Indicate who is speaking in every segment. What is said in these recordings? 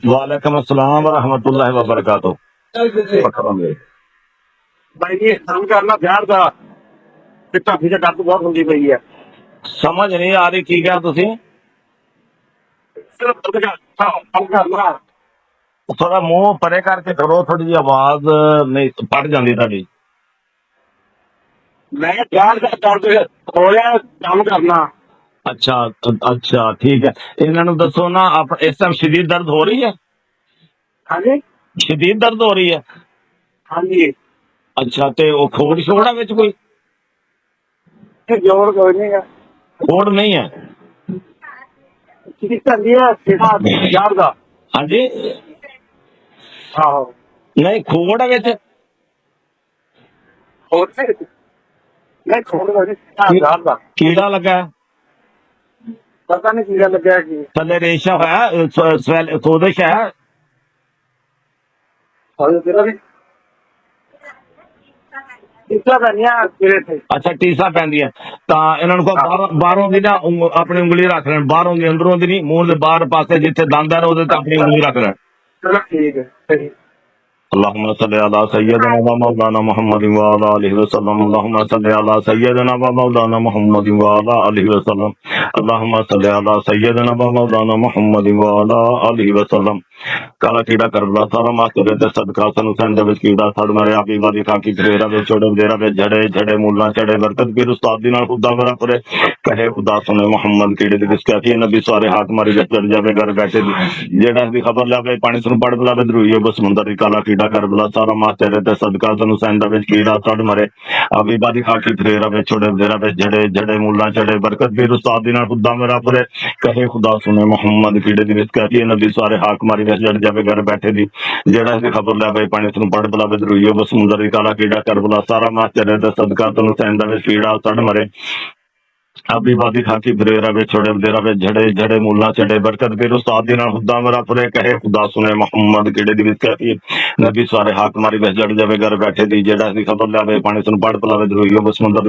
Speaker 1: वालेकुम अस्सलाम वरहमतुल्लाहि वबरकातुह।
Speaker 2: भाई जी हम करना प्यार का पिता फिर गल बहुत होंगी पई है
Speaker 1: समझ नहीं आ रही की क्या तुसी
Speaker 2: सिर्फ हम करना
Speaker 1: थोड़ा मुंह परे करके करो, थोड़ी जी आवाज नहीं पड़ जाती ਤੁਹਾਡੀ।
Speaker 2: मैं प्यार का करके होया काम करना।
Speaker 1: अच्छा अच्छा ठीक है। ਇਹਨਾਂ ਨੂੰ ਦੱਸੋ ਨਾ ਇਸ ਟਾਈਮ ਸ਼ਦੀਦ ਦਰਦ ਹੋ ਰਹੀ ਹੈ?
Speaker 2: हाँ जी
Speaker 1: ਸ਼ਦੀਦ ਦਰਦ ਹੋ ਰਹੀ ਹੈ?
Speaker 2: हाँ जी
Speaker 1: ਅੱਛਾ ਤੇ ਉਹ ਖੋੜ ਛੋੜਾ ਵਿੱਚ ਕੋਈ
Speaker 2: जोर कोई नहीं है
Speaker 1: ਖੋੜ ਨਹੀਂ ਹੈ?
Speaker 2: किसी करनी है सीधा प्यार का
Speaker 1: ਹਾਂਜੀ
Speaker 2: आहो
Speaker 1: ਨਹੀਂ ਖੋੜ ਵਿੱਚ
Speaker 2: और नहीं छोड़ दो प्यार का
Speaker 1: ਕੀੜਾ ਲੱਗਾ ਹੈ?
Speaker 2: पता नहीं कीड़ा लग गया कि
Speaker 1: ਥੱਲੇ ਰੇਸ਼ਾ ਹੈ, ਸੋਦਿਸ਼ ਹੈ?
Speaker 2: और तेरा भी इतना बनिया तेरे थे
Speaker 1: ਅੱਛਾ ਟੀਸਾ ਪੈਂਦੀਆਂ ਤਾਂ ਇਹਨਾਂ ਨੂੰ ਬਾਹਰੋਂ ਦੀ ਨਾ ਆਪਣੀ ਉਂਗਲੀ ਰੱਖ ਲੈਣ, ਬਾਹਰੋਂ ਦੀ ਅੰਦਰੋਂ ਦੀ ਨਹੀਂ, ਮੂੰਹ ਦੇ ਬਾਹਰ ਪਾਸੇ ਜਿੱਥੇ ਦੰਦ ਹੈ ਉਹਦੇ ਤੇ ਆਪਣੀ ਉਂਗਲੀ ਰੱਖ ਲੈਣ।
Speaker 2: चलो ठीक है सही
Speaker 1: अल्लाहुम्मा सल्ली अला सय्यदना व मौलाना मुहम्मद व अला आलिहि वसल्लम। अल्लाहुम्मा सल्ली अला सय्यदना व मौलाना मुहम्मद व अला आलिहि वसल्लम। अल्लाहुम्मा सल्ली अला सय्यदना व मौलाना मुहम्मद व अला आलिहि वसल्लम। काला कीड़ा करबला सारा मास्टर दे सदका सनु संद विच कीड़ा सड़ मरे आपी वादी खाकी फरेरा दे छोड़े देरा दे झड़े झड़े मुल्ला चढ़े बरकत पीर उस्ताद दी नाल खुदा मेरा करे कहे खुदा सुने मोहम्मद कीड़े दी विच कहती नबी सारे हाथ मारी जट चढ़ जावे घर बैठे दी जेड़ा दी खबर लावे पानी सुन पड़ बुलावे दरूई बस समुंदर दी काला कीड़ा करबला सारा मास्टर दे सदका सनु संद विच कीड़ा सड़ मरे आपी वादी खाकी फरेरा दे छोड़े देरा दे झड़े झड़े मुल्ला चढ़े बरकत पीर उस्ताद दी नाल खुदा मेरा करे कहे खुदा सुने मोहम्मद कीड़े दी विच कहती नबी सारे हाथ मारी जट जावे घर बैठे दी जेड़ा इसकी खबर लै भाई पानी तेन पढ़ बुलावे दरूई बस समुंदर काला कीड़ा कर बुला सारा मास चले तो सदका तेन सैंदा में कीड़ा सड़ मरे अभी बादी खाकी फिरेरा वे छोड़े देरा वे झड़े झड़े मुल्ला चढ़े बरकत फिर उस्ताद दी नाल खुदा मेरा फरे कहे खुदा सुने मोहम्मद कीड़े दी विच कहती नबी सारे हाथ मारी बस जड़ जावे घर बैठे दी जेड़ा इसकी खबर लै भाई पानी तेन पढ़ बुलावे दरूई बस समुंदर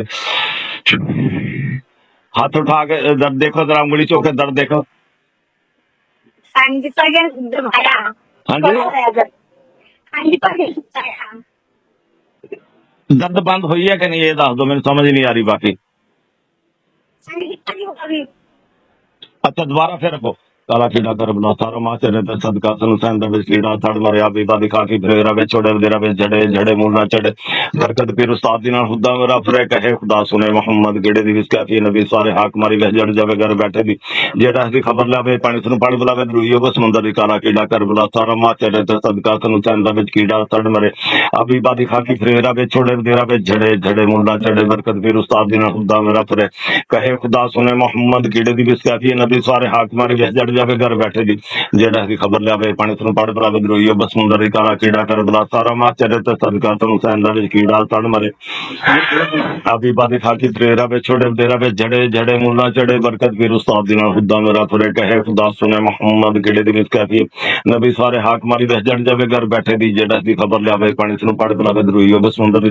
Speaker 1: हाथ उठा के दर्द देखो, जरा उंगली चौके दर्द देखो। हाँ जी दर्द बंद हुई है कि नहीं ये दस दो, मेरी समझ नहीं आ रही बाकी। अच्छा दोबारा फिर रखो काला कीड़ा कर बना सारा मां चले ते सदका सनु सैंदा विच कीड़ा सड़ मरे आपी बादी खाकी फरेरा वे छोड़े देरा वे झड़े झड़े मुल्ला चढ़े बरकत पीर उस्ताद दी नाल खुदा मेरा फरे कहे खुदा सुने मोहम्मद कीड़े दी विच कहती नबी सारे हाक मारी वे जड़ जावे घर बैठे दी जेड़ा इसदी खबर लावे पानी सुन पड़ बुलावे दरूई बस समुंदर दी काला कीड़ा कर बुला सारा मां चले ते सदका सनु सैंदा विच कीड़ा सड़ मरे आपी बादी खाकी फरेरा वे छोड़े देरा वे झड़े झड़े मुल्ला चढ़े बरकत पीर उस्ताद दी नाल खुदा मेरा फरे कहे खुदा सुने मोहम्मद कीड़े दी विच कहती नबी सारे हाक मारी वे जड़ जावे घर बैठे दी जेड़ा इसकी खबर लावे पानी सुन पड़ बुलावे दरूई बस समुंदर दी काला कीड़ा कर बुला सारा मां चले ते सदका सनु सैंदा विच कीड़ा सड़ मरे आपी बादी खाकी फरेरा वे छोड़े देरा वे झड़े झड़े मुल्ला चढ़े बरकत पीर उस्ताद दी नाल खुदा मेरा फरे कहे खुदा सुने मोहम्मद कीड़े दी विच कहती नबी सारे हाक मारी वे जड़ जावे घर बैठे दी जेड़ा इसकी खबर लावे पानी सुन पड़ बुलावे दरूई बस समुंदर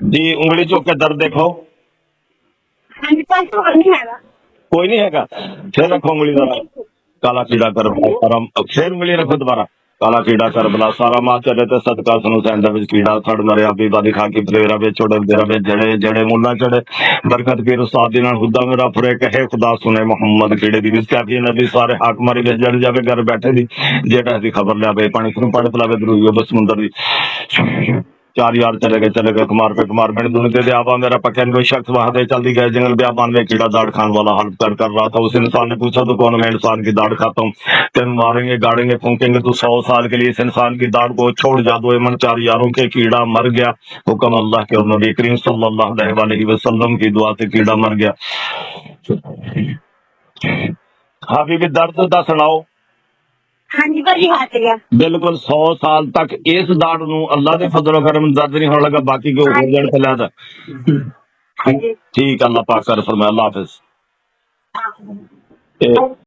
Speaker 1: जी उंगली चुक के दर्द देखो। कोई नहीं हैगा फिर रखो उंगली जरा काला कीड़ा कर फिर उंगली रखो दोबारा काला कीड़ा कर बुला सारा मां चले ते सदका सनु सैंदा विच कीड़ा सड़ मरे आपी बादी खाकी फरेरा वे छोड़े देरा वे झड़े झड़े मुल्ला चढ़े बरकत पीर उस्ताद दी नाल खुदा मेरा फरे कहे खुदा सुने मोहम्मद कीड़े दी विच कहती नबी सारे हाक मारी वे जड़ जावे घर बैठे दी जेड़ा इसदी खबर लावे पानी सुन पड़ बुलावे दरूई बस समुंदर दी 4 यार चले गए कुमार पे कुमार बन दुनिया दे आवा मेरा पक्का कोई शख्स वहां से चलती गए जंगल बियाबान में कीड़ा दाढ़ खान वाला हल्फ कर रहा था। उस इंसान ने पूछा तो कौन मैं इंसान की दाढ़ खाता हूँ, तेन मारेंगे गाड़ेंगे फूकेंगे तो 100 साल के लिए इस इंसान की दाढ़ को छोड़ जा दो। मन 4 यारों के कीड़ा मर गया, हुक्म अल्लाह के और नबी करीम सल्लल्लाहु अलैहि वसल्लम की दुआ से कीड़ा मर गया। हाँ बीबी दर्द दा सुनाओ।
Speaker 3: हाँ जी भाजी हाथ गया
Speaker 1: बिल्कुल 100 साल तक इस दाढ़ नू अल्लाह दे फजल करम दर्द नहीं होने लगा, बाकी को हो जाने फैला था।
Speaker 3: हाँ जी
Speaker 1: ठीक अल्लाह पाक कर फरमाए। अल्लाह हाफिज।
Speaker 3: हाँ।